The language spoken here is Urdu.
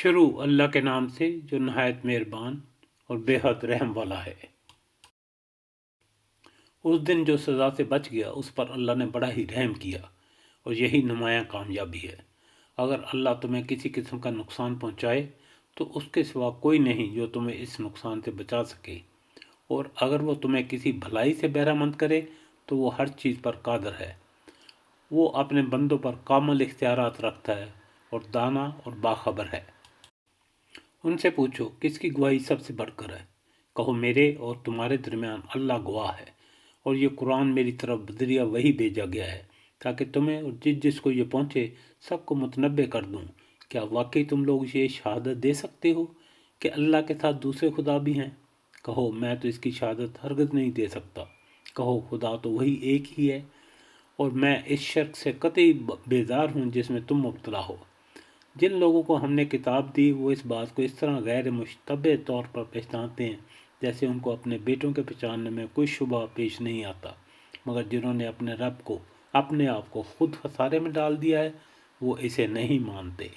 شروع اللہ کے نام سے جو نہایت مہربان اور بے حد رحم والا ہے۔ اس دن جو سزا سے بچ گیا اس پر اللہ نے بڑا ہی رحم کیا اور یہی نمایاں کامیابی ہے۔ اگر اللہ تمہیں کسی قسم کا نقصان پہنچائے تو اس کے سوا کوئی نہیں جو تمہیں اس نقصان سے بچا سکے، اور اگر وہ تمہیں کسی بھلائی سے بہرہ مند کرے تو وہ ہر چیز پر قادر ہے۔ وہ اپنے بندوں پر کامل اختیارات رکھتا ہے اور دانا اور باخبر ہے۔ ان سے پوچھو کس کی گواہی سب سے بڑھ کر ہے؟ کہو میرے اور تمہارے درمیان اللہ گواہ ہے، اور یہ قرآن میری طرف بذریعہ وہی بھیجا گیا ہے تاکہ تمہیں اور جس کو یہ پہنچے سب کو متنبع کر دوں۔ کیا واقعی تم لوگ یہ شہادت دے سکتے ہو کہ اللہ کے ساتھ دوسرے خدا بھی ہیں؟ کہو میں تو اس کی شہادت ہرگز نہیں دے سکتا۔ کہو خدا تو وہی ایک ہی ہے، اور میں اس شرک سے قطعی بیزار ہوں جس میں تم مبتلا ہو۔ جن لوگوں کو ہم نے کتاب دی وہ اس بات کو اس طرح غیر مشتبہ طور پر پہچانتے ہیں جیسے ان کو اپنے بیٹوں کے پہچاننے میں کوئی شبہ پیش نہیں آتا، مگر جنہوں نے اپنے رب کو اپنے آپ کو خود خسارے میں ڈال دیا ہے وہ اسے نہیں مانتے۔